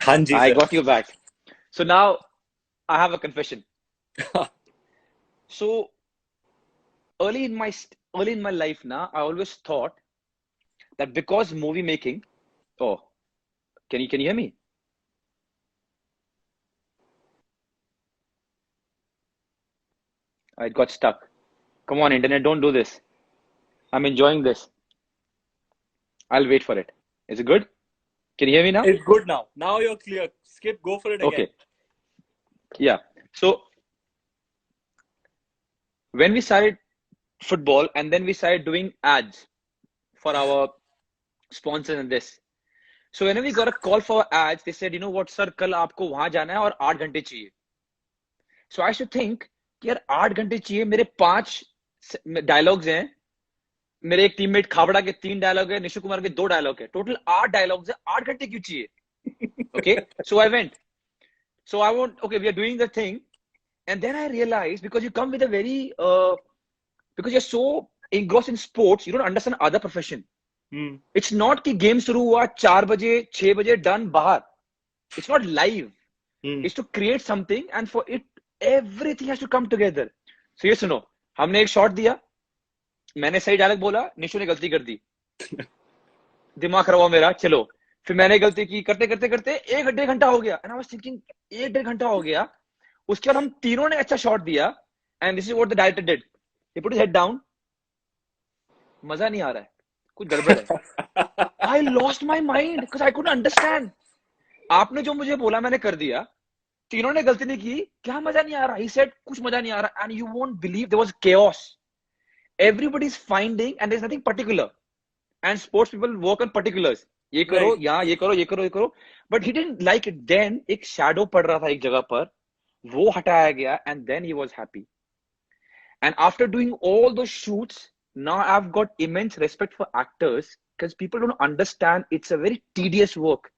हाँ जी I sir. got you back. So now I have a confession. So early in my life now, I always thought that because movie making. Oh, can you hear me? I got stuck. Come on, internet, don't do this. I'm enjoying this. I'll wait for it. Is it good? Can you hear me now? It's good now. Now you're clear. Skip, go for it again. Okay. Yeah. So when we started football and then we started doing ads for our sponsors and this. So whenever we got a call for ads, they said, you know what, sir, कल आपको वहां जाना है और 8 घंटे चाहिए. So I should think कि यार 8 घंटे चाहिए, मेरे 5 डायलॉग्स हैं, मेरे एक टीममेट खाबड़ा के 3 डायलॉग है, निशु कुमार के 2 डायलॉग है, टोटल 8 डायलॉग्स है, 8 घंटे क्यों चाहिए? Okay, so I went. So I want, okay, we are doing the thing, and then I realized because you come with a very because you're so engrossed in sports, you don't understand other profession. It's not कि game शुरू हुआ 4 बजे 6 बजे done बाहर. It's not live. It's to create something, and for it everything has to come together. So ये सुनो, हमने एक शॉट दिया, मैंने सही डायलॉग बोला, निशु ने गलती कर दी, दिमाग खराब हुआ मेरा, चलो फिर मैंने गलती की, करते करते करते 1 1.5 घंटा हो गया, एंड आई वाज थिंकिंग 1 1.5 घंटा हो गया. उसके बाद हम तीनों ने अच्छा शॉट दिया, and this is what the director did. He put his head down. मजा नहीं आ रहा है, कुछ गड़बड़ है. I lost my mind because I couldn't understand. आपने जो मुझे बोला मैंने कर दिया, तीनों ने गलती नहीं की, क्या मजा नहीं आ रहा? ही सेड कुछ मजा नहीं आ रहा, and you won't believe there was chaos. Everybody is finding and there's nothing particular, and sports people work on particulars. ये करो, Right. यहाँ ये करो, ये करो, ये करो. But he didn't like it. Then एक shadow पड़ रहा था एक जगह पर, वो हटाया गया, and then he was happy. And after doing all those shoots, now I've got immense respect for actors because people don't understand it's a very tedious work.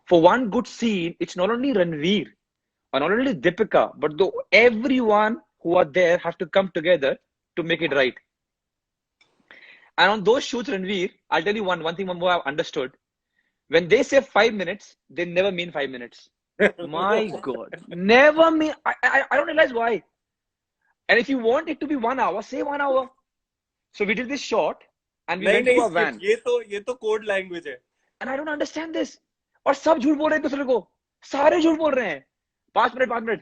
For one good scene, it's not only Ranveer or not only Deepika, but everyone who are there have to come together to make it right. And on those shoots, Ranveer, I'll tell you one thing more I've understood. When they say 5 minutes, they never mean 5 minutes. My God, never mean. I don't realize why. And if you want it to be 1 hour, say 1 hour. So we did this shot, and we नहीं went to नहीं a skip. van. ये तो code language है. And I don't understand this. और सब झूठ बोल रहे हैं दूसरे को, सारे झूठ बोल रहे हैं. 5 minute.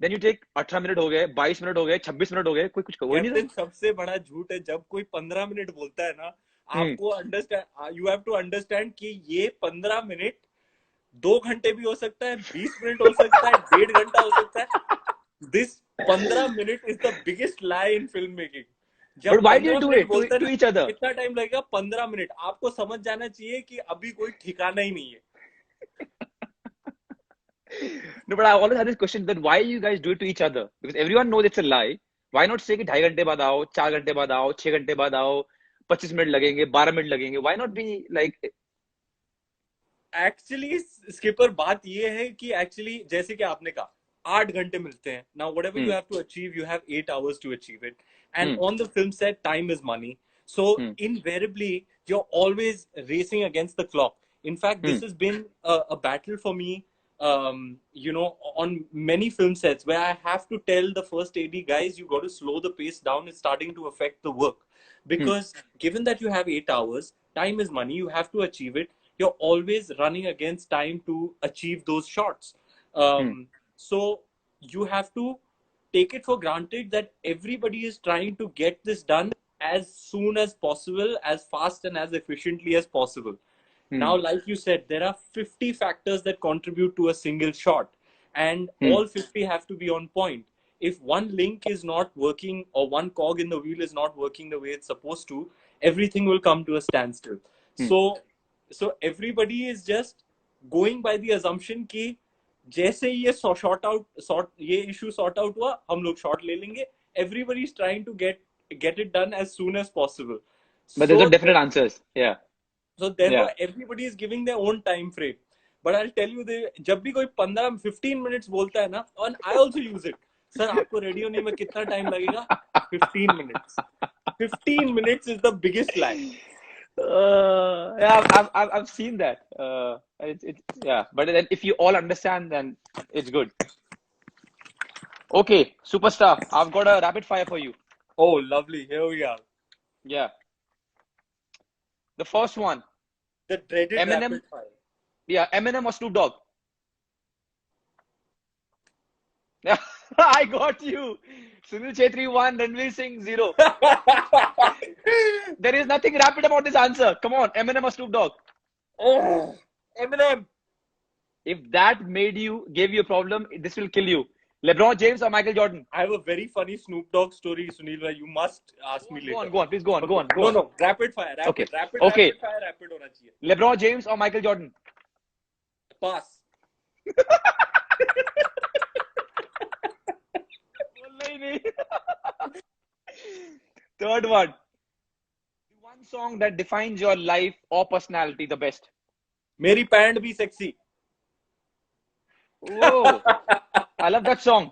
Then you take 18 minute हो गए, 22 मिनट हो गए, 26 मिनट हो गए, कोई कुछ हो नहीं कैप्टन, रहा. सबसे बड़ा झूठ है जब कोई 15 मिनट बोलता है ना. आपको understand, you have to understand कि ये 15 मिनट 2 घंटे भी हो सकता है, 20 मिनट हो सकता है, 1.5 घंटा हो सकता है. This 15 minute is the biggest lie in film making. जब But why do 15 you do minute it बोलता है to ना, each other? कितना टाइम लगेगा? 15 मिनट. आपको समझ जाना चाहिए कि अभी कोई ठिकाना ही नहीं है. No, but I always had this question that why you guys do it to each other? Because everyone knows it's a lie. Why not say कि 2.5 घंटे बाद आओ, 4 घंटे बाद आओ, 6 घंटे बाद आओ, 25 मिनट लगेंगे, 12 मिनट लगेंगे? Why not be like? Actually skipper, बात ये है कि एक्चुअली जैसे कि आपने कहा 8 घंटे मिलते हैं. Now whatever you have to achieve, you have 8 hours to achieve it. And on the film set, time is money. So invariably you're always racing against the clock. In fact, this has been a battle for me, on many film sets where I have to tell the first AD, guys, you got to slow the pace down. It's starting to affect the work. Because given that you have 8 hours, time is money, you have to achieve it. You're always running against time to achieve those shots. So you have to take it for granted that everybody is trying to get this done as soon as possible, as fast and as efficiently as possible. Now, like you said, there are 50 factors that contribute to a single shot, and all 50 have to be on point. If one link is not working or one cog in the wheel is not working the way it's supposed to, everything will come to a standstill. So everybody is just going by the assumption कि जैसे ये ये issue sort out हुआ, हम लोग shot ले लेंगे. Everybody is trying to get it done as soon as possible. But there's no So definite answers. Yeah. so therefore Yeah. everybody is giving their own time frame. But I'll tell you, जब भी कोई 15 minutes बोलता है ना, and I also use it. Sir आपको ready होने में कितना टाइम लगेगा? 15 minutes. 15 minutes is the biggest lie. Yeah, I've seen that. It's yeah, but then if you all understand, then it's good. Okay, superstar, I've got a rapid fire for you. Oh, lovely. Here we are. Yeah, the first one, The dreaded Eminem. rapid fire. Yeah, Eminem or Snoop Dogg. Yeah, I got you. Sunil Chhetri 1, Ranveer Singh 0. There is nothing rapid about this answer. Come on, Eminem or Snoop Dogg. Oh, Eminem. If that gave you a problem, this will kill you. LeBron James or Michael Jordan? I have a very funny Snoop Dogg story, Sunil. You must ask me Go later. on, go on, please go on, go Okay. on, go No, on. no. Rapid fire. Okay, Rapid. Rapid. okay. Rapid fire. Rapid होना चाहिए. LeBron James or Michael Jordan? Pass. बोलना ही नहीं. Third one. The one song that defines your life or personality the best. मेरी pant भी sexy. Whoa, I love that song.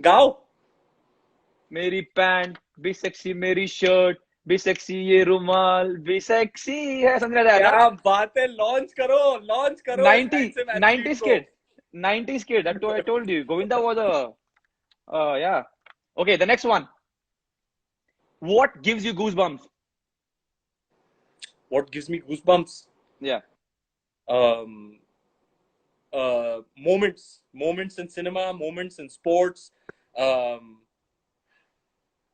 गाओ. मेरी pant भी sexy, मेरी शर्ट भी सेक्सी, ये रुमाल भी सेक्सी है. Something like that, huh? क्या बात है. लॉन्च करो इस 90, हैंडसम एथलीट 90s को. kid. 90s kid. I told you. Govinda was a. Yeah. Okay, the next one. What gives you goosebumps? What gives me goosebumps? Yeah. Um, moments in cinema, moments in sports, um,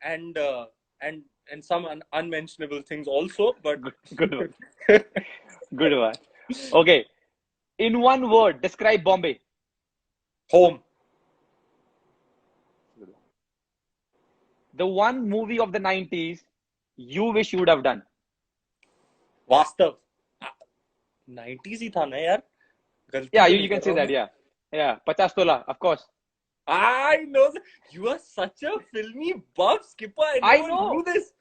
and some unmentionable things also. But Good one. Good one. Okay. In one word, describe Bombay. home. The one movie of the 90s you wish you would have done. वास्तव 90s ही था ना यार. गलती Yeah, तो you नहीं can कर say रहा हूँ that. मैं. Yeah. Yeah. 50 tola, of course. I know you are such a filmy buff, Skipper. I I never know. knew this.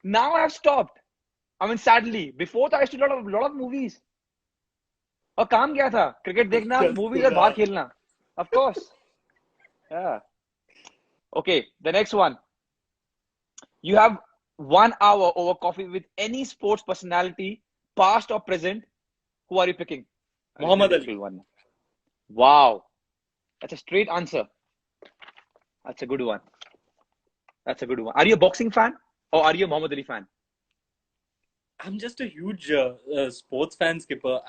Now I have stopped. I mean, sadly, before that I used to do a lot of movies. और काम क्या था? Cricket देखना, Just movies और बाहर खेलना. Of course. Yeah. Okay, the next one. You have 1 hour over coffee with any sports personality, past or present. Who are you picking? Muhammad Ali. One. Wow. That's a straight answer. That's a good one. That's a good one. Are you a boxing fan or are you a Muhammad Ali fan? I'm just a huge sports fan, Skipper.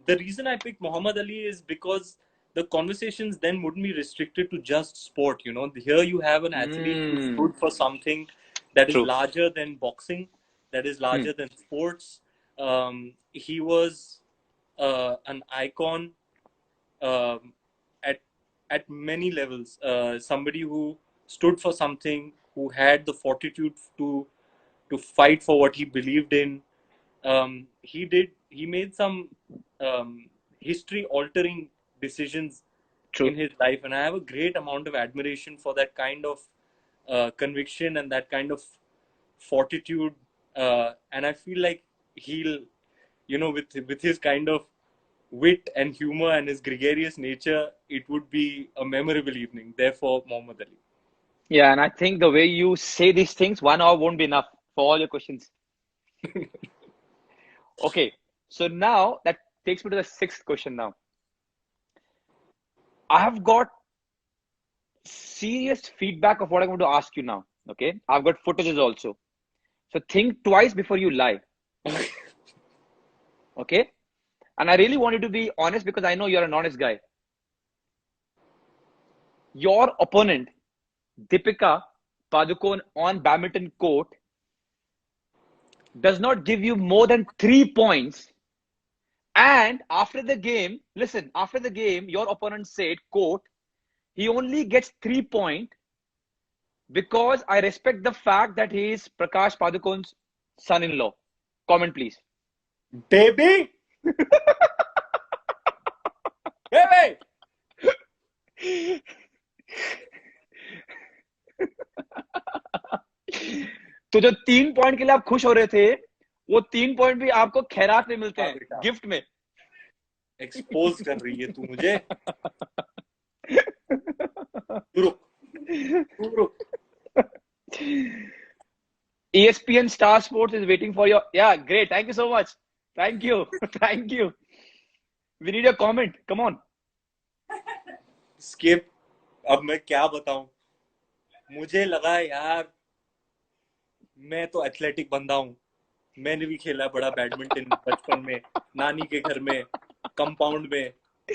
The reason I picked Muhammad Ali is because the conversations then wouldn't be restricted to just sport. You know, here you have an athlete who stood for something that is True. larger than boxing, that is larger than sports. He was an icon at many levels. Somebody who stood for something, who had the fortitude to fight for what he believed in. He made some history altering decisions True. in his life, and I have a great amount of admiration for that kind of conviction and that kind of fortitude. And I feel like he'll, with his kind of wit and humor and his gregarious nature, it would be a memorable evening. Therefore, Muhammad Ali. Yeah, and I think the way you say these things, 1 hour won't be enough for all your questions. Okay, so now that takes me to the sixth question now. I have got serious feedback of what I'm going to ask you now. Okay, I've got footages also. So think twice before you lie. Okay, and I really want you to be honest because I know you're an honest guy. Your opponent, Deepika Padukone on badminton court, does not give you more than 3 points. And after the game, listen, after the game, your opponent said, quote, he only gets 3 points because I respect the fact that he is Prakash Padukone's son-in-law. Comment, please. Baby! Baby! तो जो 3 point के लिए आप खुश हो रहे थे, वो 3 पॉइंट भी आपको खैरात में मिलते हैं, गिफ्ट में. एक्सपोज कर रही है तू मुझे. रुक. ESPN Star Sports is waiting for your. Yeah, great. Thank you so much. Thank you. Thank you. We need your comment. Come on. Skip. अब मैं क्या बताऊं? मुझे लगा यार मैं तो एथलेटिक बंदा हूं. मैंने भी खेला बड़ा बैडमिंटन बचपन में, नानी के घर में, कंपाउंड में,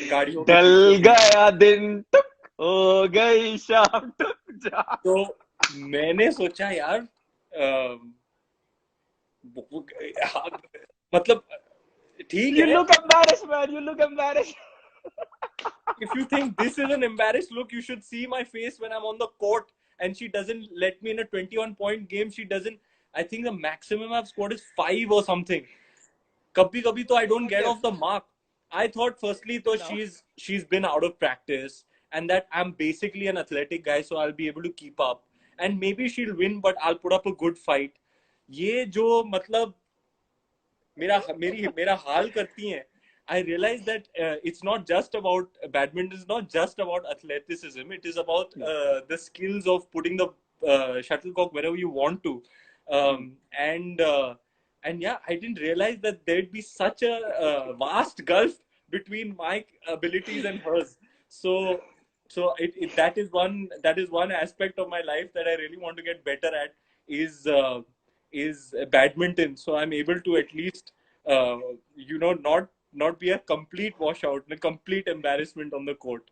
गाड़ियों के ढल पीछे भी. गया दिन टुक हो गई शाम टुक जा. तो मैंने सोचा यार मतलब ठीक You है. look embarrassed, man. You look embarrassed. If you think this is an embarrassed look, you should see my face when I'm on the court and she doesn't let me in a 21-point game. She doesn't. I think the maximum I've scored is 5 or something. Kabhi kabhi to I don't get off the mark. I thought firstly though she's been out of practice and that I'm basically an athletic guy, so I'll be able to keep up and maybe she'll win, but I'll put up a good fight. ये जो मतलब मेरा हाल करती हैं. I realized that it's not just about badminton. It's not just about athleticism. It is about the skills of putting the shuttlecock wherever you want to. And yeah, I didn't realize that there'd be such a vast gulf between my abilities and hers. So that is one aspect of my life that I really want to get better at is badminton. So I'm able to at least uh, not be a complete washout, a complete embarrassment on the court.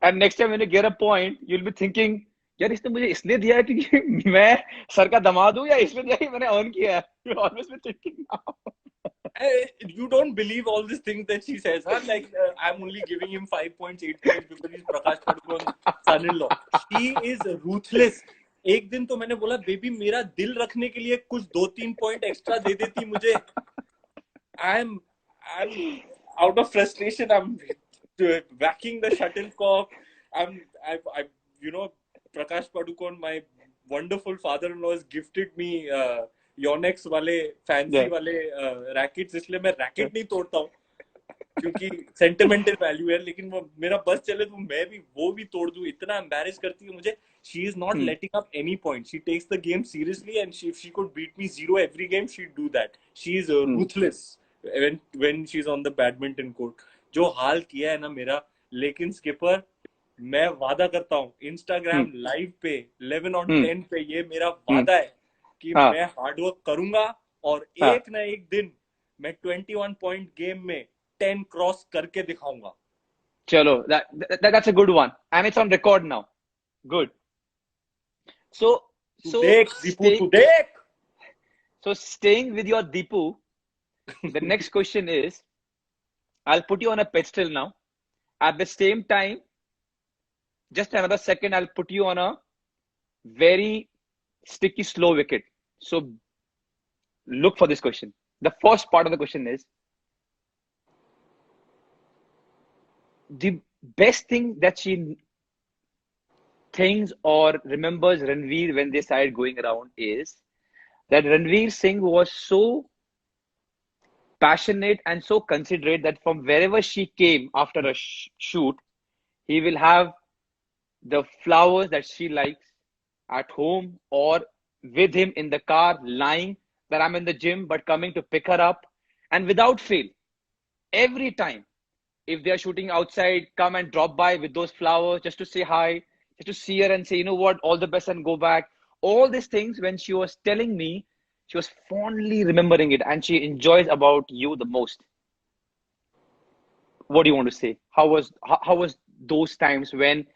And next time when you get a point, you'll be thinking, यार इसने मुझे इसलिए दिया है कि मैं sir का दामाद हूँ या इसलिए दिया कि मैंने अर्न किया है. You always be thinking now. You don't believe all these things that she says, huh? Like I'm only giving him 5 points, 8 points because he's Prakash Padukone's son-in-law. She is ruthless. एक दिन तो मैंने बोला baby मेरा दिल रखने के लिए कुछ 2-3 पॉइंट एक्स्ट्रा दे देती मुझे. I'm out of frustration. I'm whacking the shuttlecock. I Prakash Padukone, my wonderful father-in-law, has gifted me Yonex वाले fancy Yeah. वाले rackets. इसलिए मैं racket नहीं तोड़ता हूँ क्योंकि sentimental value है. लेकिन वो मेरा बस चले तो मैं भी वो भी तोड़ दूँ. इतना embarrass करती है मुझे. She is not letting up any point. She takes the game seriously, and if she could beat me 0 every game, she'd do that. She is ruthless when she's on the badminton court. जो हाल किया है ना मेरा. लेकिन skipper मैं वादा करता हूँ इंस्टाग्राम लाइव पे 11 और 10 पे ये मेरा वादा है कि मैं हार्डवर्क करूंगा और एक ना एक दिन मैं 21 पॉइंट गेम में 10 क्रॉस करके दिखाऊंगा. चलो, that's a good one and it's on record now. Good. So देख दीपू तू देख. So staying with your Deepu, the next question is, I'll put you on a pedestal now. At the same time, just another second, I'll put you on a very sticky, slow wicket. So look for this question. The first part of the question is, the best thing that she thinks or remembers Ranveer when they started going around is that Ranveer Singh was so passionate and so considerate that from wherever she came after a shoot, he will have the flowers that she likes at home or with him in the car, lying that I'm in the gym, but coming to pick her up. And without fail, every time, if they are shooting outside, come and drop by with those flowers just to say hi, just to see her and say, you know what, all the best and go back. All these things, when she was telling me, she was fondly remembering it and she enjoys about you the most. What do you want to say? How was those times when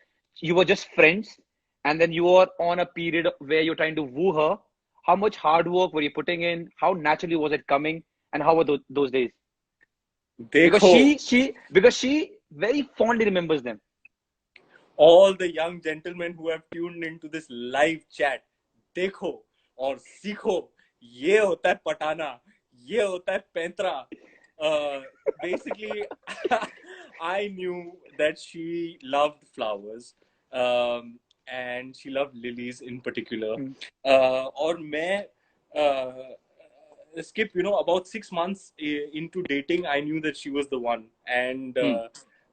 you were just friends and then you were on a period where you're trying to woo her? How much hard work were you putting in? How naturally was it coming? And how were those days? Because देखो she very fondly remembers them. all the young gentlemen who have tuned into this live chat, देखो और सीखो. ये होता है पटाना, ये होता है पैंतरा. Basically I knew that she loved flowers, and she loved lilies in particular. और मैं Skip, about 6 months into dating, I knew that she was the one, and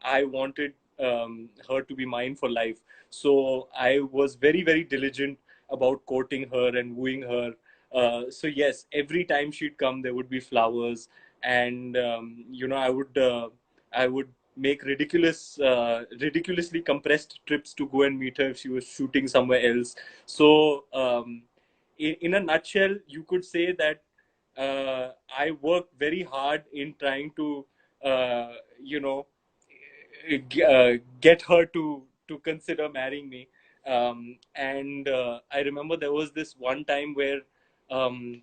I wanted her to be mine for life. So I was very, very diligent about courting her and wooing her. So yes, every time she'd come, there would be flowers, and I would make ridiculously compressed trips to go and meet her if she was shooting somewhere else. So in a nutshell, you could say that I worked very hard in trying to uh, you know get her to consider marrying me. And I remember there was this one time where um,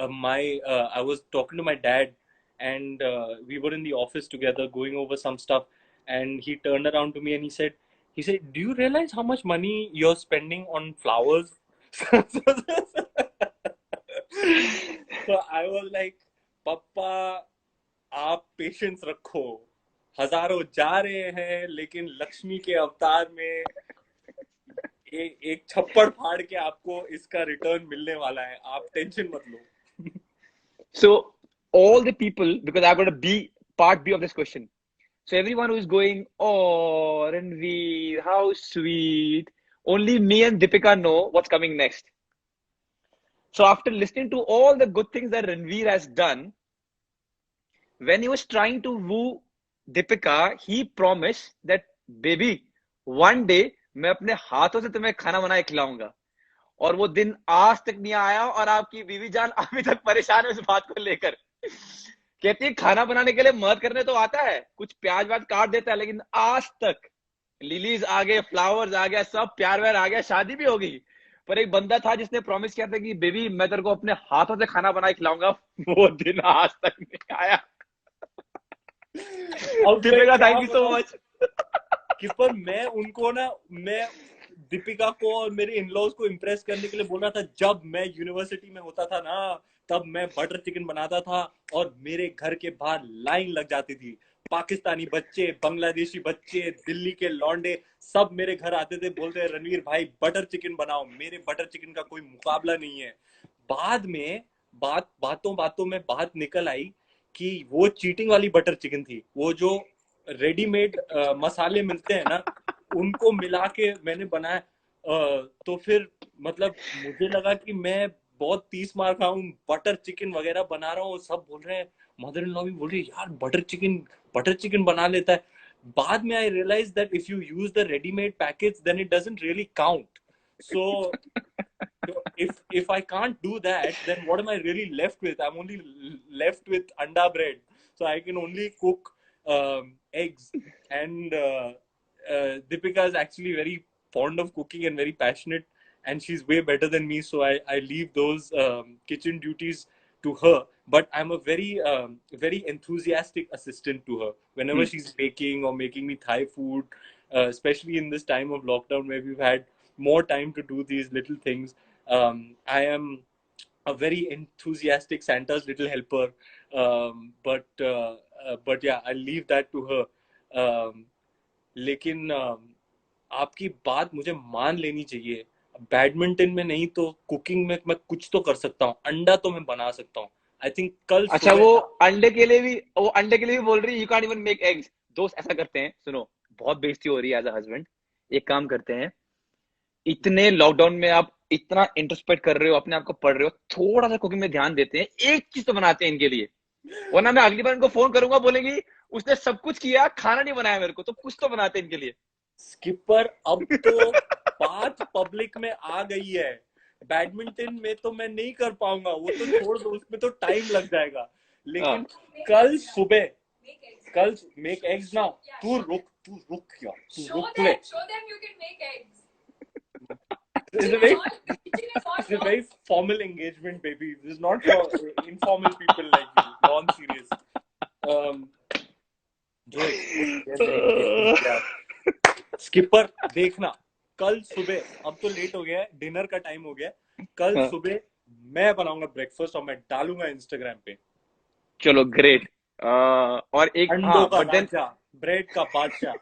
my I was talking to my dad, and we were in the office together going over some stuff, and he turned around to me and he said, "Do you realize how much money you're spending on flowers?" So I was like, "Papa, आप patience रखो, हजारों जा रहे हैं लेकिन लक्ष्मी के अवतार में एक छप्पड़ फाड़ के आपको इसका रिटर्न मिलने वाला है, आप टेंशन मत लो." So all the people, because I've got a B, part B of this question. So everyone who is going, oh, Ranveer, how sweet. Only me and Deepika know what's coming next. So after listening to all the good things that Ranveer has done, when he was trying to woo Deepika, he promised that, baby, one day मैं अपने हाथों से तुम्हें खाना बना के खिलाऊंगा. और वो दिन आज तक नहीं आया और आपकी बीवी जान अभी तक परेशान है इस बात को लेकर. कहती है खाना बनाने के लिए मदद करने तो आता है, कुछ प्याज व्याज काट देता है, लेकिन आज तक लिलीज आ गए, फ्लावर्स आ गया, सब प्यार व्यार आ गया, शादी भी हो गई, पर एक बंदा था जिसने प्रॉमिस किया था कि बेबी मैं तेरे को अपने हाथों से खाना बना के खिलाऊंगा. वो दिन आज तक नहीं आया. अब मैं दीपिका, क्या थैंक यू सो बताऊं मच. कि पर मैं दीपिका को और मेरे इन-लॉज को इम्प्रेस करने के लिए बोल रहा था. जब मैं यूनिवर्सिटी में होता था ना, तब मैं बटर चिकन बनाता था और मेरे घर के बाहर लाइन लग जाती थी. पाकिस्तानी बच्चे, बांग्लादेशी बच्चे, दिल्ली के लौंडे सब मेरे घर आते थे, बोलते हैं रणवीर भाई बटर चिकन बनाओ. मेरे बटर चिकन का कोई मुकाबला नहीं है. बाद में बातों बातों में बात निकल आई कि वो चीटिंग वाली बटर चिकन थी. वो जो रेडीमेड मसाले मिलते हैं ना, उनको मिला के मैंने बनाया. तो फिर मतलब मुझे लगा कि मैं बहुत 30 मार खाऊं, बटर चिकन वगैरह बना रहा हूँ. सब बोल रहे हैं, मदर इन लॉ भी बोल रही है यार बटर चिकन बना लेता है. बाद में I realize that if you use the readymade package then it doesn't really count. So if I can't do that, then what am I really left with? I'm only left with anda bread. So I can only cook eggs. And Deepika is actually very fond of cooking and very passionate, and she's way better than me. So I leave those kitchen duties to her. But I'm a very enthusiastic assistant to her whenever she's baking or making me Thai food, especially in this time of lockdown where we've had more time to do these little things. I am a very enthusiastic Santa's little helper, but yeah, I leave that to her. लेकिन आपकी बात मुझे मान लेनी चाहिए. Badminton में नहीं तो कुकिंग में मैं कुछ तो कर सकता हूँ. अंडा तो मैं बना सकता हूँ. आई थिंक कल अच्छा, सुबह. वो अंडे के लिए भी बोल रही है you can't even make eggs. दोस्त ऐसा करते हैं, सुनो, बहुत बेइज्जती हो रही है एज अ हस्बैंड. एक काम करते हैं, इतने लॉकडाउन में आप इतना इंट्रोस्पेक्ट कर रहे हो, अपने आप को पढ़ रहे हो, थोड़ा सा कुकिंग में ध्यान देते हैं, एक चीज तो बनाते हैं इनके लिए. वरना मैं अगली बार इनको फोन करूंगा, बोलेंगी उसने सब कुछ किया, खाना नहीं बनाया मेरे को, तो कुछ तो बनाते हैं इनके लिए. स्किपर, अब तो बात पब्लिक में आ गई है. बैडमिंटन में तो मैं नहीं कर पाऊंगा, वो तो छोड़ दो, उसमें तो टाइम लग जाएगा. लेकिन कल सुबह, कल मेक एग्स नाउ. तू रुक यार, तू रुक ले. Show them you can make eggs. It's a very formal engagement, baby. This is not for informal people like you, non-serious. Skipper देखना, कल सुबह, अब तो लेट हो गया है, डिनर का टाइम हो गया. कल सुबह मैं बनाऊंगा ब्रेकफास्ट और मैं डालूंगा इंस्टाग्राम पे. चलो ग्रेट. और एक अंडों का राजा, ब्रेड का बादशाह.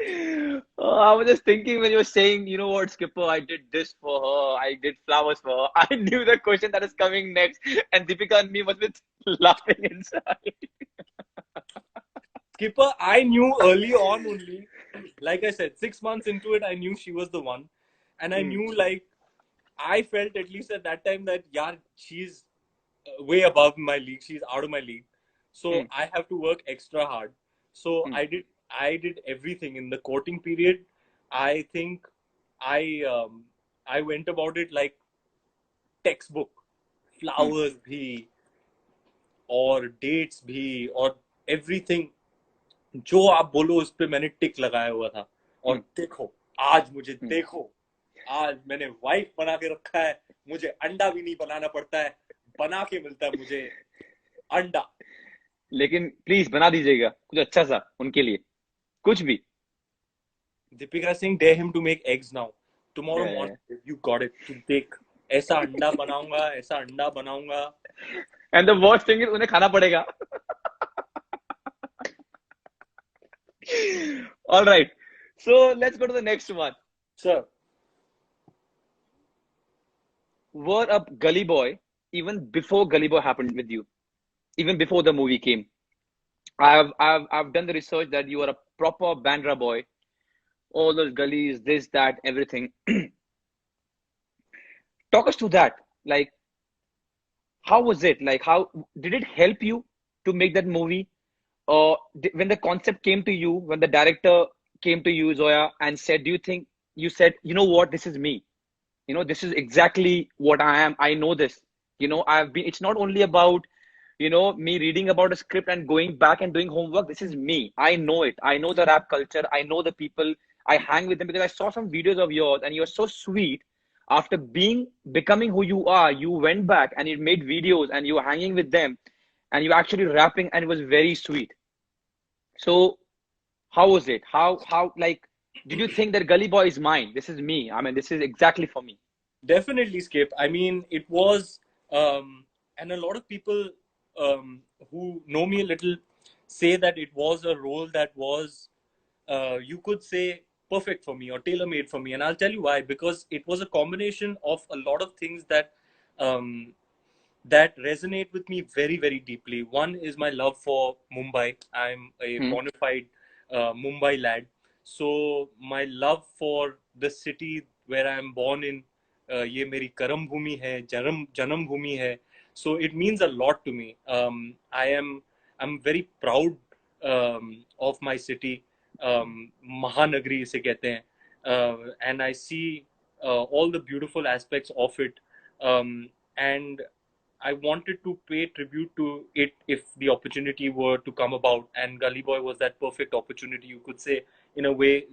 I was just thinking when you were saying, you know what, Skipper, I did this for her, I did flowers for her. I knew the question that is coming next, and Deepika and me was with laughing inside. Skipper, I knew early on only. Like I said, 6 months into it, I knew she was the one. and I knew, like, I felt at least at that time that, yeah, she's way above my league. She's out of my league. So I have to work extra hard. So I did everything in the courting period. I think I went about it like textbook. Flowers भी और dates भी और everything जो आप बोलो उस पे मैंने टिक लगाया हुआ था. और देखो, आज मुझे देखो, आज मैंने वाइफ बना के रखा है. मुझे अंडा भी नहीं बनाना पड़ता है, बना के मिलता है मुझे अंडा. लेकिन प्लीज बना दीजिएगा कुछ अच्छा सा उनके लिए, कुछ भी. Deepika Singh, dare him to make eggs now. Tomorrow morning, you got it. तू देख, ऐसा अंडा बनाऊंगा, ऐसा अंडा बनाऊंगा. And the worst thing is उन्हें खाना पड़ेगा. All right. So let's go to the next one. Sir. Were a gully boy even before Gully Boy happened with you, even before the movie came. I've done the research that you are a proper Bandra boy. All those gullies, this, that, everything. Talk us to that. Like, how was it? Like, how did it help you to make that movie? Or when the concept came to you, when the director came to you, Zoya, and said, "Do you think?" You said, "You know what? This is me. You know, this is exactly what I am. I know this. You know, I've been. It's not only about, you know, me reading about a script and going back and doing homework. This is me. I know it. I know the rap culture. I know the people. I hang with them because I saw some videos of yours, and you're so sweet. After becoming who you are, you went back and you made videos and you were hanging with them, and you actually rapping, and it was very sweet. So how was it? How like did you think that Gully Boy is mine? This is me. I mean, this is exactly for me. Definitely, Skip. I mean, it was, and a lot of people who know me a little say that it was a role that was, you could say, perfect for me or tailor made for me. And I'll tell you why. Because it was a combination of a lot of things um, that resonate with me very, very deeply. One is my love for Mumbai. I'm a bona fide Mumbai lad. So my love for the city where I'm born in, ये मेरी कर्म भूमि है, जन्म भूमि है. So it means a lot to me. I'm very proud of my city. Mahanagari इसे कहते हैं. And I see all the beautiful aspects of it. And I wanted to pay tribute to it if the opportunity were to come about, and Gully Boy was that perfect opportunity. You could say, in a way,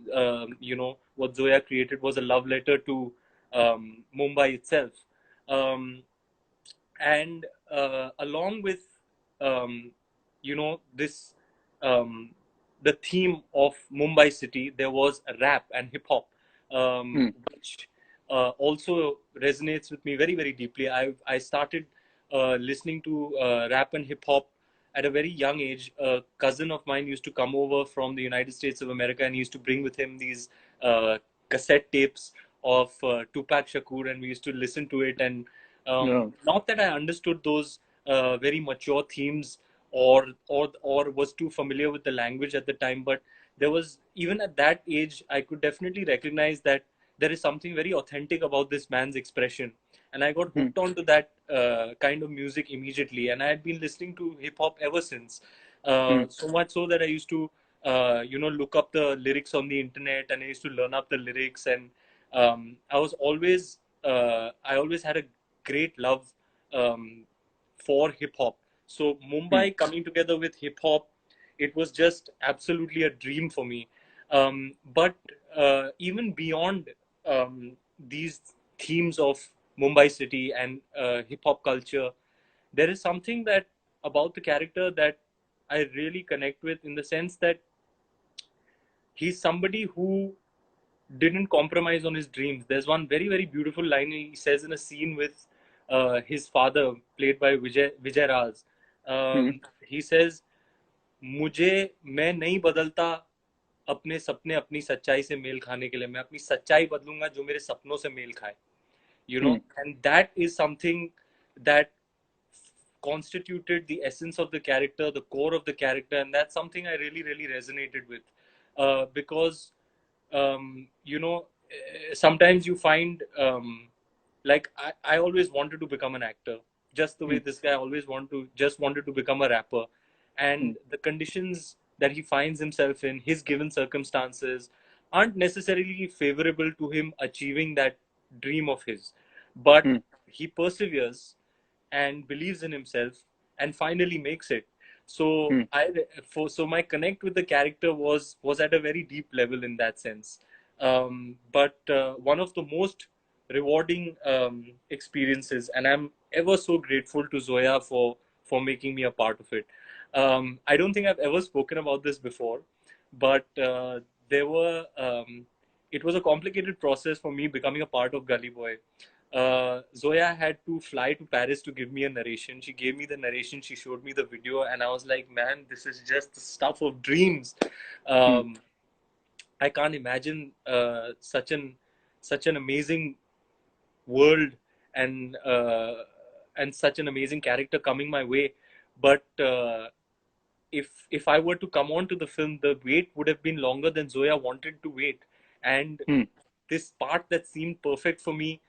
what Zoya created was a love letter to Mumbai itself. Um, and along with this the theme of Mumbai city, there was rap and hip hop, which also resonates with me very, very deeply. I started listening to rap and hip hop at a very young age. A cousin of mine used to come over from the United States of America, and he used to bring with him these cassette tapes of Tupac Shakur, and we used to listen to it. And not that I understood those very mature themes, or was too familiar with the language at the time, but there was, even at that age, I could definitely recognize that there is something very authentic about this man's expression, and I got hooked onto that kind of music immediately, and I had been listening to hip hop ever since. So much so that I used to look up the lyrics on the internet, and I used to learn up the lyrics. And I always had a great love for hip hop. So Mumbai coming together with hip hop, it was just absolutely a dream for me. But even beyond these themes of Mumbai city and hip hop culture, there is something that about the character that I really connect with, in the sense that he's somebody who didn't compromise on his dreams. There's one very, very beautiful line he says in a scene with his father, played by Vijay Raz. He says, मुझे मैं नहीं बदलता अपने सपने अपनी सच्चाई से mail खाने के लिए, मैं अपनी सच्चाई बदलूंगा जो मेरे सपनों से मेल खाए. And that is something that constituted the essence of the character, the core of the character, and that's something I really, really resonated with, because sometimes you find like I always wanted to become an actor, just the way Hmm. this guy always wanted to become a rapper, Hmm. and the conditions that he finds himself in, his given circumstances, aren't necessarily favorable to him achieving that dream of his, but Hmm. he perseveres and believes in himself and finally makes it. So Hmm. so my connect with the character was at a very deep level in that sense. But one of the most rewarding experiences, and I'm ever so grateful to Zoya for making me a part of it. I don't think I've ever spoken about this before, but there were it was a complicated process for me becoming a part of Gully Boy. Zoya had to fly to Paris to give me a narration. She gave me the narration, she showed me the video, and I was like, man, this is just the stuff of dreams. Hmm. Um, I can't imagine such an amazing world and such an amazing character coming my way. But if I were to come on to the film, the wait would have been longer than Zoya wanted to wait, and Hmm. this part that seemed perfect for me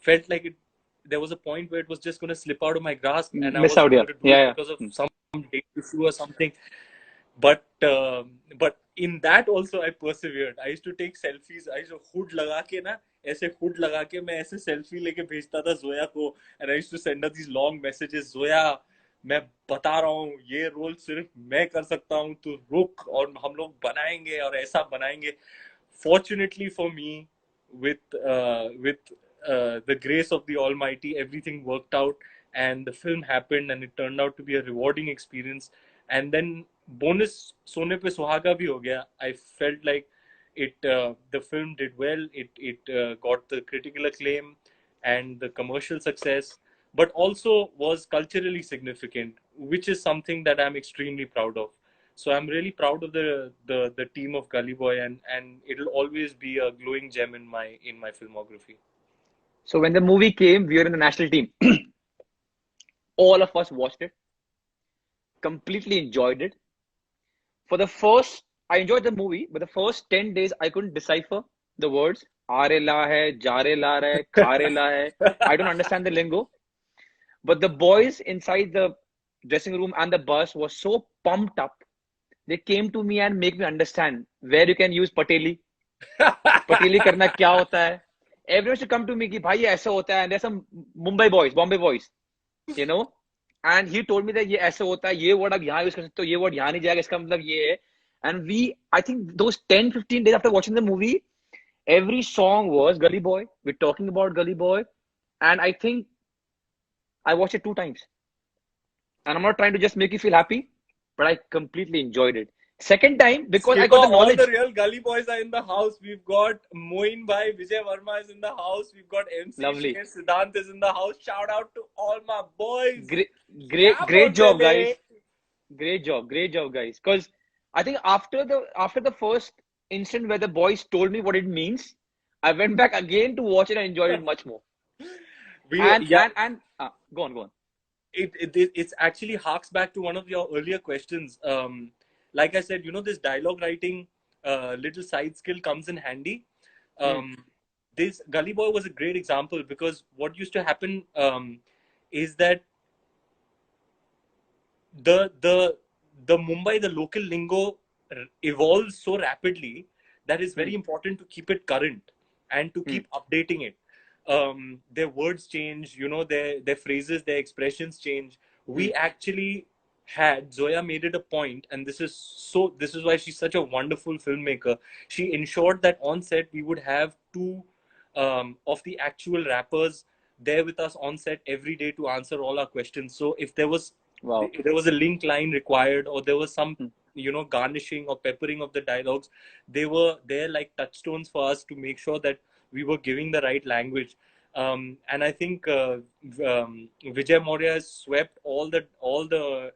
felt like it. There was a point where it was just going to slip out of my grasp, and I Miss wasn't out, yeah. going to do Yeah, it yeah. because of Hmm. some date issue or something. But in that also I persevered. I used to take selfies. I used to hood लगा के ना ऐसे hood लगा के मैं ऐसे selfie लेके भेजता था जोया को, and I used to send her these long messages. Zoya, मैं बता रहा हूँ ये रोल सिर्फ मैं कर सकता हूँ, तू रुक और हम लोग बनाएंगे और ऐसा बनाएंगे. Fortunately for me, with the grace of the Almighty, everything worked out, and the film happened, and it turned out to be a rewarding experience. And then bonus सोने पे सुहागा भी हो गया. I felt like the film did well. It got the critical acclaim and the commercial success, but also was culturally significant, which is something that I'm extremely proud of. So I'm really proud of the team of Gully Boy, and it'll always be a glowing gem in my filmography. So when the movie came, we were in the national team. All of us watched it, completely enjoyed it. For the first, I enjoyed the movie, but the first 10 days, I couldn't decipher the words. Aare la hai, jare la hai, khare la hai. I don't understand the lingo. But the boys inside the dressing room and the bus were so pumped up. They came to me and make me understand where you can use Pateli. Pateli करना क्या होता है? Everyone should come to me कि भाई ये ऐसा होता है. And there's some Mumbai boys, Bombay boys, you know. And he told me that ये ऐसे होता है, ये word आप यहाँ use कर सकते हो, ये word यहाँ नहीं जाएगा, इसका मतलब ये है. And I think those 10-15 days after watching the movie, every song was Gully Boy. We're talking about Gully Boy. And I think I watched it 2 times. And I'm not trying to just make you feel happy, but I completely enjoyed it. Second time, because I Skipper, got the all the knowledge. real Gully Boys are in the house. We've got Moin Bhai, Vijay Verma is in the house. We've got MC Lovely. Sher, Siddhant is in the house. Shout out to all my boys. Great, क्या great बोलते job, ले? guys. Great job, guys. Because I think after the first instant where the boys told me what it means, I went back again to watch it and enjoyed it much more. We And yeah, and and go on, go on. it's actually harks back to one of your earlier questions. Like I said, this dialogue writing little side skill comes in handy. Hmm. Um, this Gully Boy was a great example because what used to happen is that the the Mumbai, the local lingo evolves so rapidly that it's Hmm. very important to keep it current and to Hmm. keep updating it. Their words change, their phrases, their expressions change. Hmm. We actually had Zoya made it a point, and this is why she's such a wonderful filmmaker. She ensured that on set we would have two of the actual rappers there with us on set every day to answer all our questions. So if Wow. there was a link line required or there was some Hmm. garnishing or peppering of the dialogues, they were there like touchstones for us to make sure that we were giving the right language. And I think Vijay Maurya has swept all the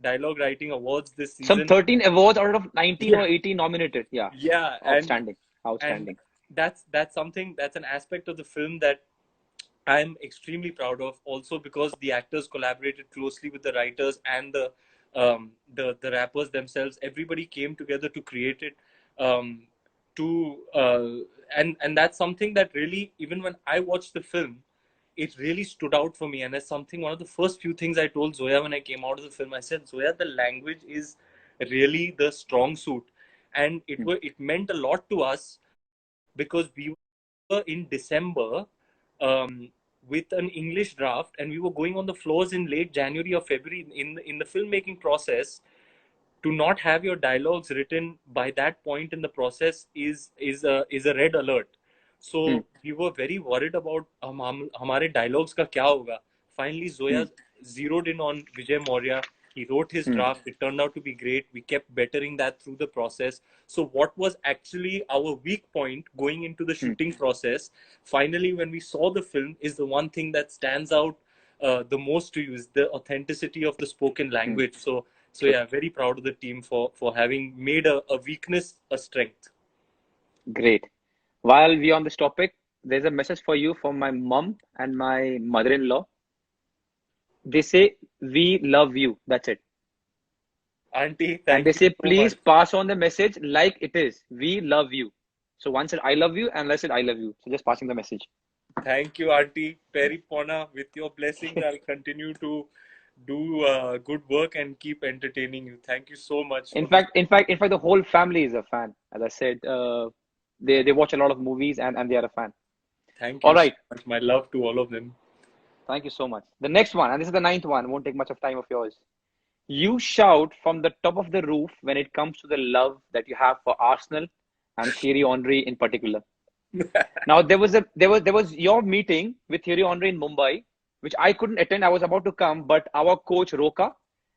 dialogue writing awards this Some season. 13 awards out of 19 Yeah, or 18 nominated. Yeah. yeah, Outstanding. and Outstanding. that's an aspect of the film that I'm extremely proud of. Also because the actors collaborated closely with the writers and the rappers themselves. Everybody came together to create it. Um, to and that's something that really, even when I watched the film, it really stood out for me. And that's something, one of the first few things I told Zoya when I came out of the film. I said, Zoya, the language is really the strong suit. And it meant a lot to us because we were in December with an English draft, and we were going on the floors in late January or February in the filmmaking process. To not have your dialogues written by that point in the process is a red alert. So we were very worried about हमारे dialogues का क्या होगा. Finally, Zoya zeroed in on Vijay Maurya. He wrote his draft. It turned out to be great. We kept bettering that through the process. So what was actually our weak point going into the shooting process, finally, when we saw the film, is the one thing that stands out the most to you, is the authenticity of the spoken language. So yeah, very proud of the team for having made a weakness a strength. Great. While we on this topic, there's a message for you from my mom and my mother-in-law. They say, we love you. That's it. Auntie, And thank they you say, so please much. pass on the message like it is. We love you. So one said, I love you, and let's said, I love you. So just passing the message. Thank you, Auntie. Peripona, with your blessings, I'll continue to do good work and keep entertaining you. Thank you so much In for this. fact, in fact, in fact, the whole family is a fan. As I said, they watch a lot of movies and they are a fan. Thank All you so right. much. My love to all of them. Thank you so much. The next one, and this is the ninth one, won't take much of time of yours. You shout from the top of the roof when it comes to the love that you have for Arsenal and Thierry Henry in particular. Now there was your meeting with Thierry Henry in Mumbai, which I couldn't attend. I was about to come, but our coach Roka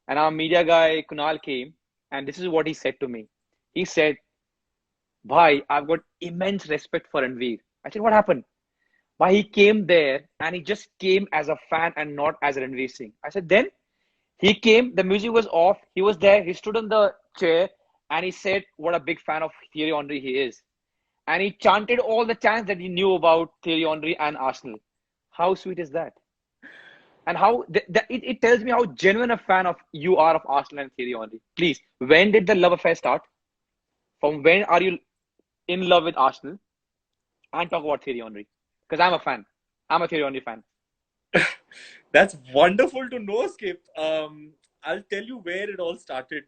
and our media guy Kunal came, and this is what he said to me. He said, "Bhai, I've got immense respect for Ranveer." I said, "What happened?" Why he came there and he just came as a fan and not as Ranveer Singh. I said, then he came, the music was off, he was there, he stood on the chair and he said what a big fan of Thierry Henry he is. And he chanted all the chants that he knew about Thierry Henry and Arsenal. How sweet is that? And how it tells me how genuine a fan of you are of Arsenal and Thierry Henry. Please, when did the love affair start? From when are you in love with Arsenal? And talk about Thierry Henry. Because I'm a fan. I'm a Thierry Henry fan. That's wonderful to know, Skip. I'll tell you where it all started.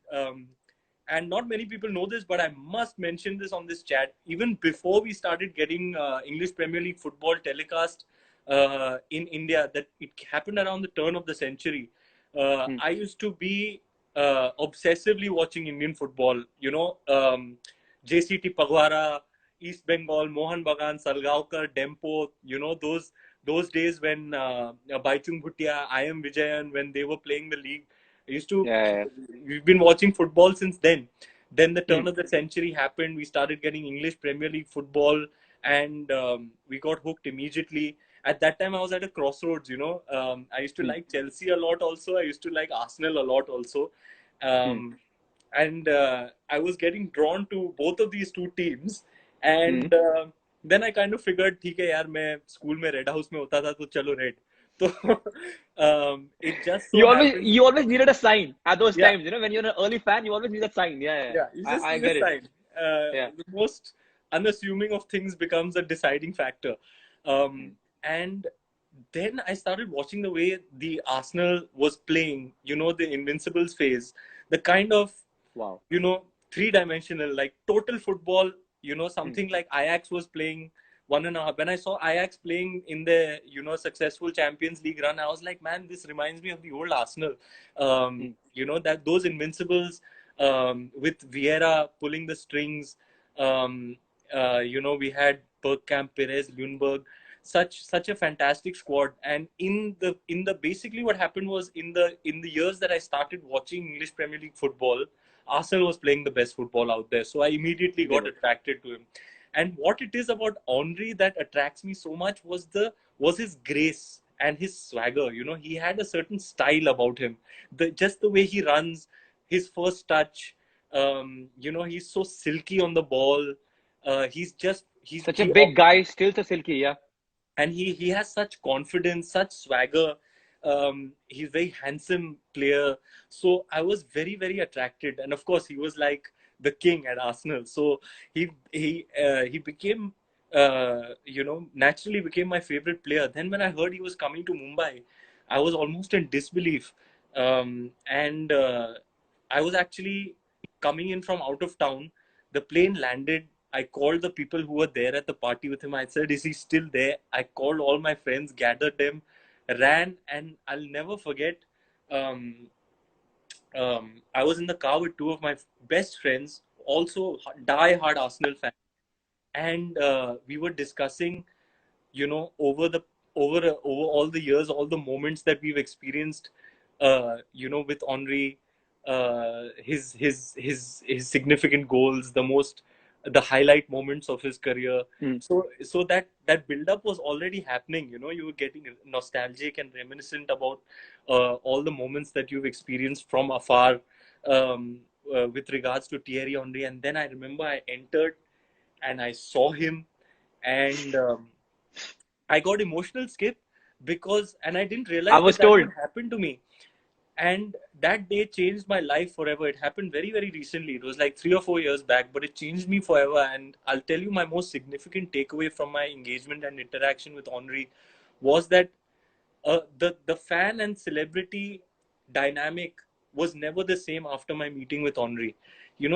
And not many people know this, but I must mention this on this chat. Even before we started getting English Premier League football telecast in India, that it happened around the turn of the century. I used to be obsessively watching Indian football. JCT Pagwara, East Bengal, Mohan Bagan, Salgaonkar, Dempo. Those days when Baichung Bhutia, I am Vijayan, when they were playing the league. Yeah. We've been watching football since then. Then the Hmm. turn of the century happened. We started getting English Premier League football, and we got hooked immediately. At that time, I was at a crossroads. I used to Hmm. like Chelsea a lot. Also, I used to like Arsenal a lot. Also, Hmm. and I was getting drawn to both of these two teams. Hmm. And then I kind of figured, ठीक है यार, मैं school में red house में होता था तो चलो रेड. तो it just so You always happened. you always needed a sign at those Yeah, times. When you're an early fan, you always need a sign. Yeah. yeah, you just I need a get it. sign. Yeah. The most unassuming of things becomes a deciding factor. Hmm. And then I started watching the way the Arsenal was playing, the Invincibles phase, the kind of, Wow. you know, three-dimensional, like total football, Hmm. something like Ajax was playing 1.5. When I saw Ajax playing in the, successful Champions League run, I was like, man, this reminds me of the old Arsenal. Hmm. That those Invincibles with Vieira pulling the strings. Um, we had Bergkamp, Perez, Lundberg, such a fantastic squad. And in the basically what happened was, in the years that I started watching English Premier League football, Arsenal was playing the best football out there. So I immediately They got were. attracted to him. And what it is about Henry that attracts me so much was his grace and his swagger. He had a certain style about him. Just the way he runs, his first touch. He's so silky on the ball. Such a big guy, still so silky. Yeah. And he has such confidence, such swagger. He's very handsome player. So I was very, very attracted. And of course, he was like the king at Arsenal. So he became naturally became my favorite player. Then when I heard he was coming to Mumbai, I was almost in disbelief, and I was actually coming in from out of town. The plane landed. I called the people who were there at the party with him. I said, "Is he still there?" I called all my friends, gathered them, ran, and I'll never forget. Um, I was in the car with two of my best friends, also die-hard Arsenal fans, and we were discussing, over the over all the years, all the moments that we've experienced, with Henri, his significant goals, the highlight moments of his career. So that build up was already happening. You were getting nostalgic and reminiscent about all the moments that you've experienced from afar, with regards to Thierry Henry. And then I remember I entered and I saw him, and I got emotional, Skip, and I didn't I realize was that told. would happen to me. And that day changed my life forever. It happened very, very recently. It was like 3 or 4 years back, but it changed me forever. And I'll tell you, my most significant takeaway from my engagement and interaction with Henri was that the fan and celebrity dynamic was never the same after my meeting with Henri.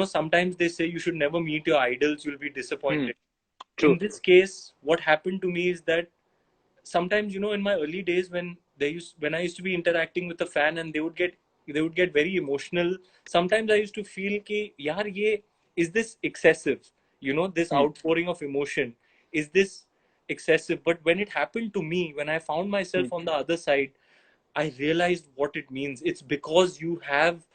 Sometimes they say you should never meet your idols, you'll be disappointed. In True. this case, what happened to me is that sometimes, in my early days, when I used to be interacting with a fan, and they would get very emotional. Sometimes I used to feel ki yaar ye is this excessive, this Hmm. outpouring of emotion, is this excessive? But when it happened to me, when I found Hmm. myself on the other side, I realized what it means. It's because you have,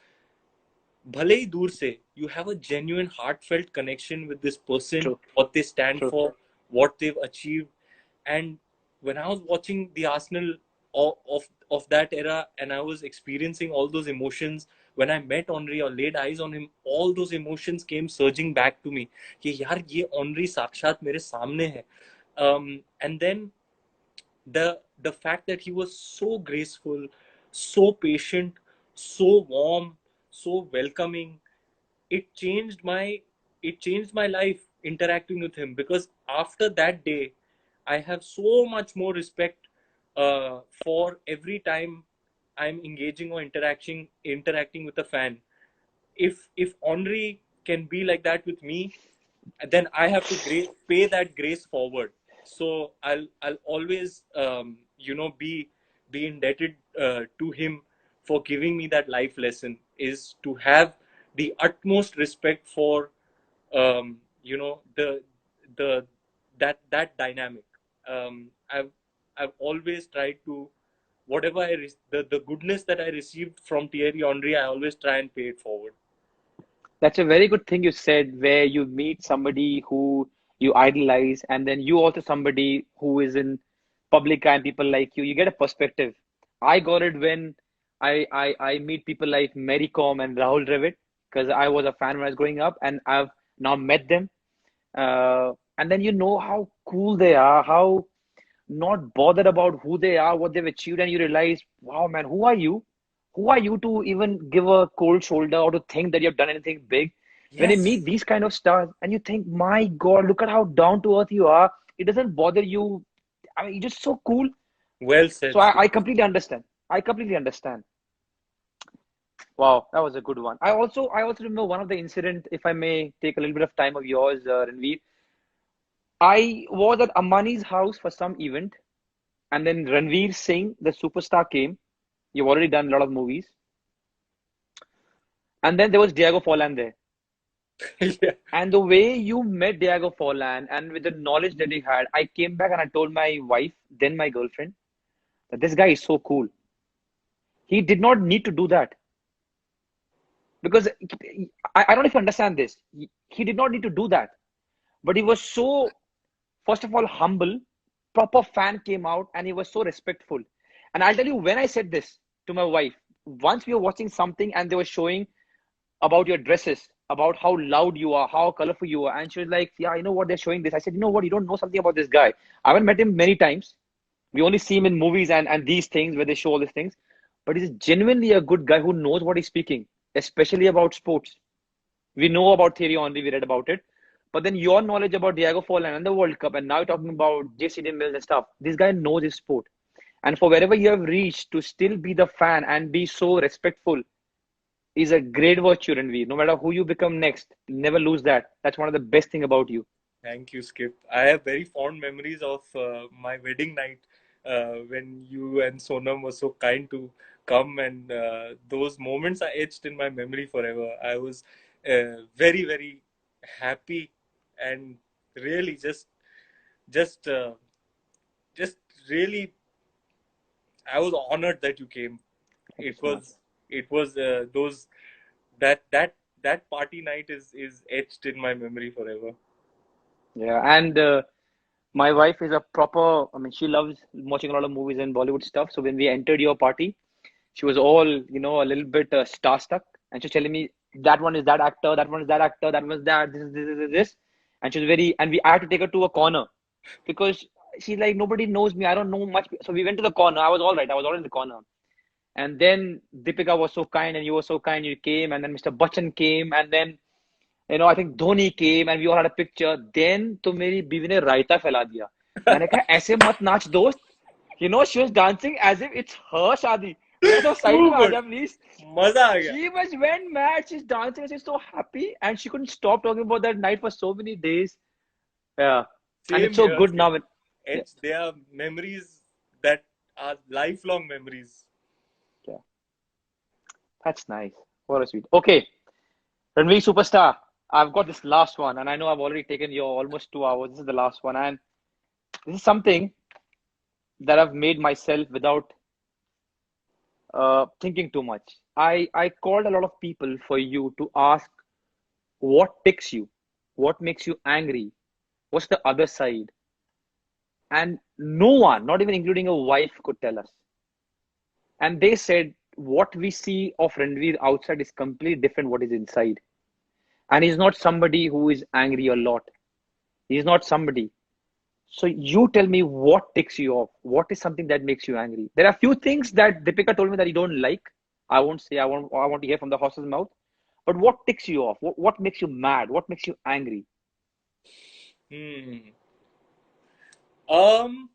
भले ही दूर से, you have a genuine heartfelt connection with this person, True. what they stand True. for, what they've achieved. And when I was watching the Arsenal of that era, and I was experiencing all those emotions, when I met Henri or laid eyes on him, all those emotions came surging back to me कि यार ये Henri साक्षात मेरे सामने है. And then the fact that he was so graceful, so patient, so warm, so welcoming, it changed my it changed my life interacting with him. Because after that day, I have so much more respect for every time I'm engaging or interacting with a fan. If Henri can be like that with me, then I have to pay that grace forward. So I'll always be indebted to him for giving me that life lesson, is to have the utmost respect for the that dynamic. I've always tried to, whatever the goodness that I received from Thierry Henry, I always try and pay it forward. That's a very good thing you said, where you meet somebody who you idolize, and then you also somebody who is in public and people like you. You get a perspective. I got it when I meet people like Mary Com and Rahul Dravid, because I was a fan when I was growing up, and I've now met them. And then you know how cool they are, how not bothered about who they are, what they've achieved, and you realize, wow, man, who are you? Who are you to even give a cold shoulder or to think that you've done anything big? When you Yes. meet these kind of stars and you think, my God, look at how down to earth you are. It doesn't bother you. I mean, you're just so cool. Well So said, Skip. I completely understand. I completely understand. Wow, that was a good one. I also remember one of the incident, if I may take a little bit of time of yours, Ranveer. I was at Ambani's house for some event, and then Ranveer Singh, the superstar, came. You've already done a lot of movies. And then there was Diego Forlan there. Yeah. And the way you met Diego Forlan and with the knowledge that he had, I came back and I told my wife, then my girlfriend, that this guy is so cool. He did not need to do that. Because I don't know if you understand this. He did not need to do that. But he was so, first of all, humble. Proper fan came out and he was so respectful. And I'll tell you, when I said this to my wife, once we were watching something and they were showing about your dresses, about how loud you are, how colorful you are. And she was like, yeah, you know what? They're showing this. I said, you know what? You don't know something about this guy. I haven't met him many times. We only see him in movies and these things where they show all these things. But he's genuinely a good guy who knows what he's speaking, especially about sports. We know about Thierry Henry, we read about it. But then your knowledge about Diego Forlan and the World Cup, and now you're talking about JC Mills and stuff. This guy knows his sport. And for wherever you have reached, to still be the fan and be so respectful is a great virtue, Ranveer. No matter who you become next, never lose that. That's one of the best thing about you. Thank you, Skip. I have very fond memories of my wedding night when you and Sonam were so kind to come, and those moments are etched in my memory forever. I was very, very happy and really just, uh, just really, I was honored that you came. Thank you It so much. was, it was those that party night is etched in my memory forever. Yeah, and my wife is a proper, I mean, she loves watching a lot of movies and Bollywood stuff. So when we entered your party, she was all, a little bit starstruck. And she's telling me, that one is that actor, that one is that actor, that was that, this. And she was very, and I had to take her to a corner because she's like, nobody knows me. I don't know much. So we went to the corner. I was all right. I was all in the corner. And then Deepika was so kind and you were so kind. You came, and then Mr. Bachchan came, and then I think Dhoni came and we all had a picture. Then तो मेरी बीवी ने रायता फैला दिया. मैंने कहा ऐसे मत नाच दोस्त. She was dancing as if it's her शादी. मैंने कहा साइड Too में आ good. जा please. मजा आ गया. She was went mad. She's dancing. She's so happy and she couldn't stop talking about that night for so many days. Yeah, and it's Same so here, good Skip. now. Yeah, It's They are memories that are lifelong memories. yeah, that's nice. What a sweet. Okay, Ranveer Superstar. I've got this last one, and I know I've already taken your almost 2 hours. This is the last one, and this is something that I've made myself without thinking too much. I called a lot of people for you to ask what ticks you, what makes you angry, what's the other side, and no one, not even including a wife, could tell us. And they said what we see of Ranveer outside is completely different what is inside. And he's not somebody who is angry a lot. He's not somebody. So you tell me what ticks you off. What is something that makes you angry? There are a few things that Deepika told me that you don't like. I won't say. I want to hear from the horse's mouth. But what ticks you off? What makes you mad? What makes you angry? Hmm. Um.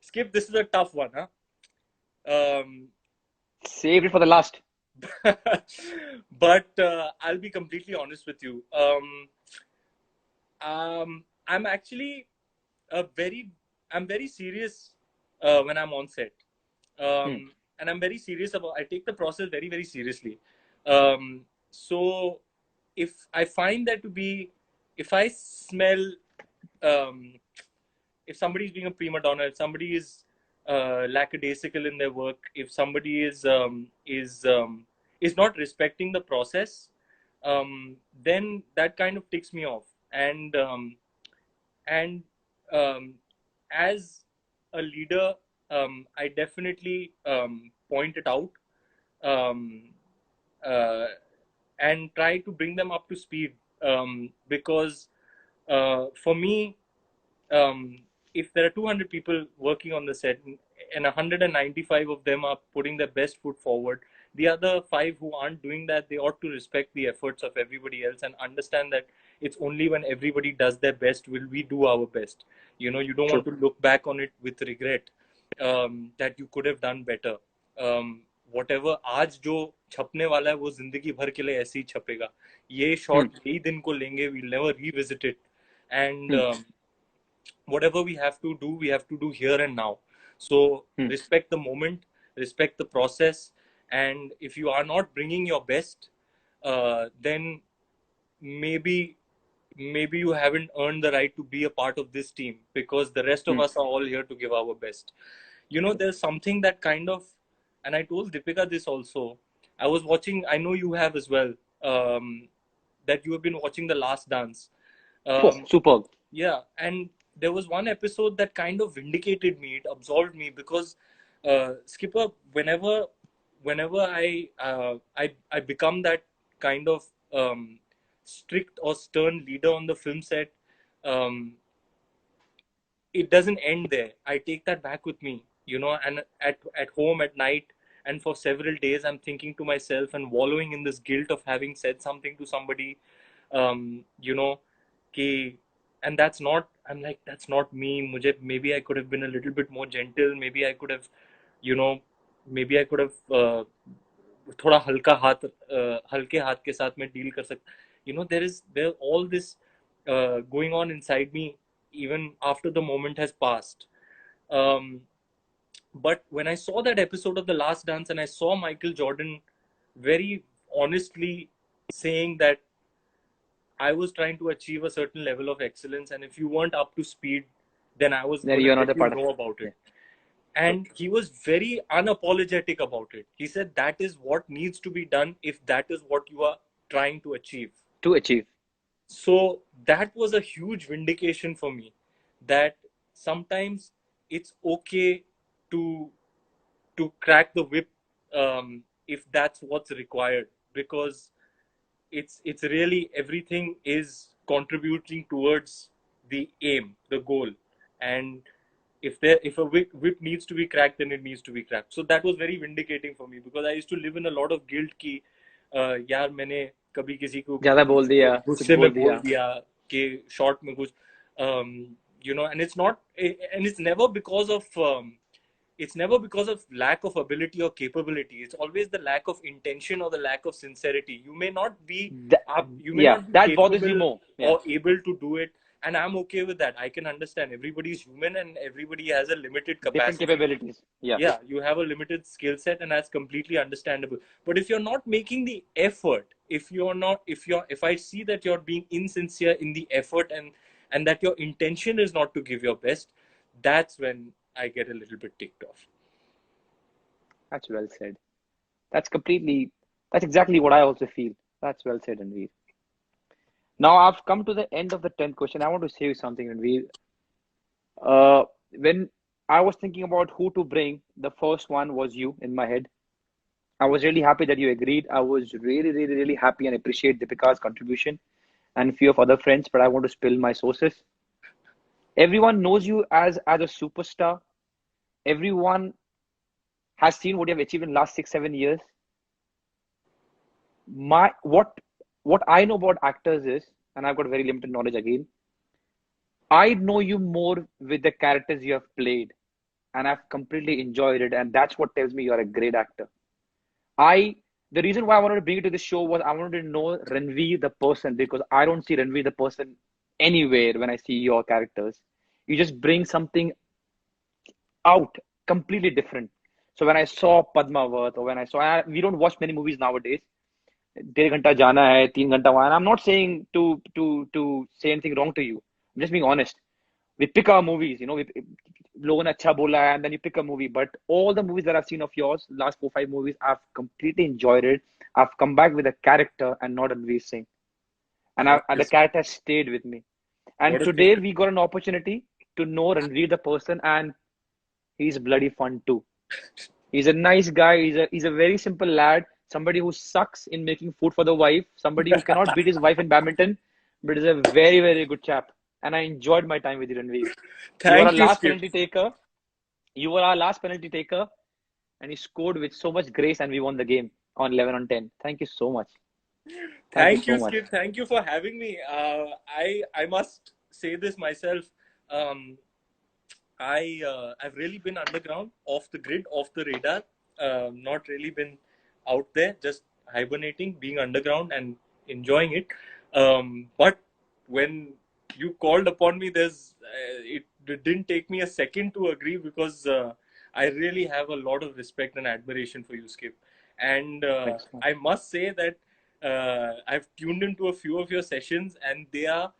Skip. This is a tough one, huh? Um. Save it for the last. But I'll be completely honest with you. I'm actually a very, I'm very serious when I'm on set. Hmm. And I'm very serious about. I take the process very, very seriously. So if I find that to be, if I smell, um, if somebody is being a prima donna, if somebody is lackadaisical in their work, if somebody is not respecting the process, then that kind of ticks me off. And as a leader, I definitely point it out, um, uh, and try to bring them up to speed, because for me, um, if there are 200 people working on the set and 195 of them are putting their best foot forward, the other five who aren't doing that, they ought to respect the efforts of everybody else and understand that it's only when everybody does their best will we do our best. You don't want True. to look back on it with regret, that you could have done better. Whatever आज जो छपने वाला है वो जिंदगी भर के लिए ऐसे ही छपेगा. ये Hmm. शॉट यही दिन को लेंगे, we'll never revisit it. And Hmm. whatever we have to do here and now. So Hmm. respect the moment, respect the process, and if you are not bringing your best, then maybe you haven't earned the right to be a part of this team, because the rest of Hmm. us are all here to give our best. There's something that kind of, and I told Deepika this also. I was watching, I know you have as well, that you have been watching The Last Dance. Oh, um, superb. yeah, and there was one episode that kind of vindicated me. It absolved me because, Skipper, whenever I become that kind of strict or stern leader on the film set, um, it doesn't end there. I take that back with me, and at home at night, and for several days I'm thinking to myself and wallowing in this guilt of having said something to somebody, you know, ki, and that's not, I'm like, that's not me. Maybe I could have been a little bit more gentle. Maybe I could have, you know, maybe I could have थोड़ा हल्के हाथ के साथ में deal कर सकता. There all this going on inside me even after the moment has passed. um, but when I saw that episode of The Last Dance and I saw Michael Jordan very honestly saying that I was trying to achieve a certain level of excellence, and if you weren't up to speed, then I was Then going to you're not let a you part of know it. about it. Yeah. True. And he was very unapologetic about it. He said that is what needs to be done if that is what you are trying to achieve. To achieve. So that was a huge vindication for me, that sometimes it's okay to crack the whip, if that's what's required, because it's really everything is contributing towards the aim, the goal. And if a whip needs to be cracked, then it needs to be cracked. So that was very vindicating for me, because I used to live in a lot of guilt कि यार मैंने कभी किसी को ज़्यादा बोल दिया, कुछ गुस्से में बोल बोल दिया. दिया कि शॉर्ट में कुछ, and it's not, and it's never because of lack of ability or capability. It's always the lack of intention or the lack of sincerity. You may not be you may Yeah, not be that bothers you capable more. Yeah. or able to do it, and I'm okay with that. I can understand everybody's human and everybody has a limited Different capacity. capabilities. Yeah. Yeah, you have a limited skill set, and that's completely understandable. But if you're not making the effort, if I see that you're being insincere in the effort, and that your intention is not to give your best, that's when I get a little bit ticked off. That's well said. That's exactly what I also feel. That's well said, Ranveer. Now I've come to the end of the 10th question. I want to say you something, Ranveer. When I was thinking about who to bring, the first one was you in my head. I was really happy that you agreed. I was really, really, really happy and appreciate Deepika's contribution and a few of other friends, but I want to spill my sources. Everyone knows you as a superstar. Everyone has seen what you have achieved in the last 6, 7 years. My what I know about actors is, and I've got very limited knowledge again, I know you more with the characters you have played, and I've completely enjoyed it, and that's what tells me you're a great actor. The reason why I wanted to bring you to the show was I wanted to know Ranveer the person, because I don't see Ranveer the person anywhere when I see your characters. You just bring something out completely different. So when I saw Padmavat, or when we don't watch many movies nowadays. 1.5 घंटा जाना है, 3 घंटा वहां. I'm not saying to say anything wrong to you. I'm just being honest. We pick our movies, लोगों ने अच्छा बोला है, and then you pick a movie. But all the movies that I've seen of yours, last 4, 5 movies, I've completely enjoyed it. I've come back with a character and not Ranveer Singh, and the character stayed with me. And today we got an opportunity to know Ranveer the person, and he's bloody fun too. He's a nice guy. He's a very simple lad. Somebody who sucks in making food for the wife. Somebody who cannot beat his wife in badminton, but is a very, very good chap. And I enjoyed my time with you, Ranveer. You were our last penalty taker. You were our last penalty taker, and you scored with so much grace, and we won the game on 11 on 10. Thank you so much. Thank you, Skip. Thank you for having me. I must say this myself. I've really been underground, off the grid, off the radar. Not really been out there, just hibernating, being underground, and enjoying it. But when you called upon me, it didn't take me a second to agree, because I really have a lot of respect and admiration for you, Skip. And I must say that I've tuned into a few of your sessions, and they are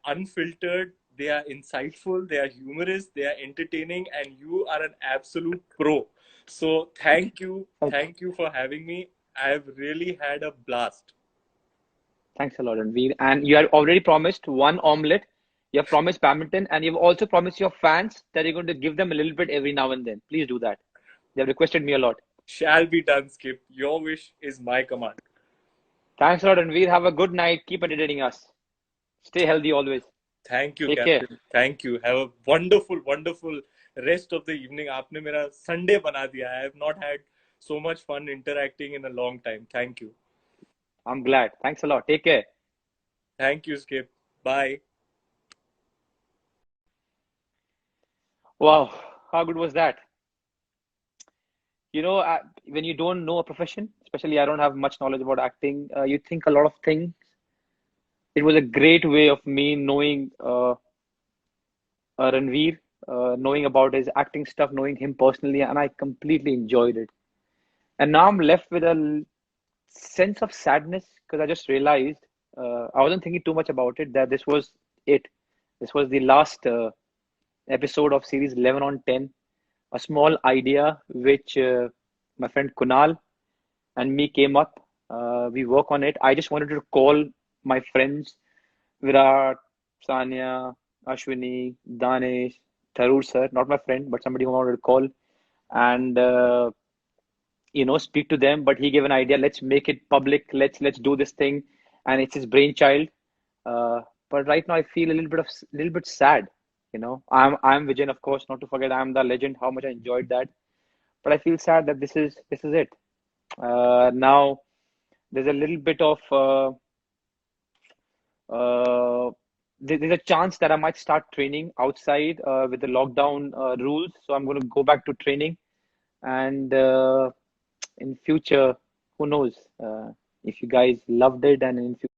unfiltered, they are insightful, they are humorous, they are entertaining, and you are an absolute pro. So thank you for having me. I've really had a blast. Thanks a lot, Ranveer. And you have already promised one omelette. You have promised badminton, and you've also promised your fans that you're going to give them a little bit every now and then. Please do that. They have requested me a lot. Shall be done, Skip. Your wish is my command. Thanks a lot, Ranveer. Have a good night. Keep entertaining us. Stay healthy always. Thank you, Take Captain. care. Thank you. Have a wonderful, wonderful rest of the evening. आपने मेरा Sunday बना दिया. I have not had so much fun interacting in a long time. Thank you. I'm glad. Thanks a lot. Take care. Thank you, Skip. Bye. Wow, how good was that? You know, when you don't know a profession, especially I don't have much knowledge about acting, you think a lot of things. It was a great way of me knowing Ranveer, knowing about his acting stuff, knowing him personally, and I completely enjoyed it. And now I'm left with a sense of sadness because I just realized I wasn't thinking too much about it that this was it. This was the last episode of series 11 on 10. A small idea which my friend Kunal and me came up. We work on it. I just wanted to call my friends Virat, Sanya, Ashwini, Danesh, Tharur sir, not my friend, but somebody who I wanted to call and speak to them. But he gave an idea. Let's make it public. Let's do this thing, and it's his brainchild. Uh, but right now, I feel little bit sad. I'm Vijayan, of course, not to forget. I'm the legend. How much I enjoyed that. But I feel sad that this is it. Now there's a little bit of there's a chance that I might start training outside with the lockdown rules. So I'm going to go back to training, and in future, who knows if you guys loved it, and in future.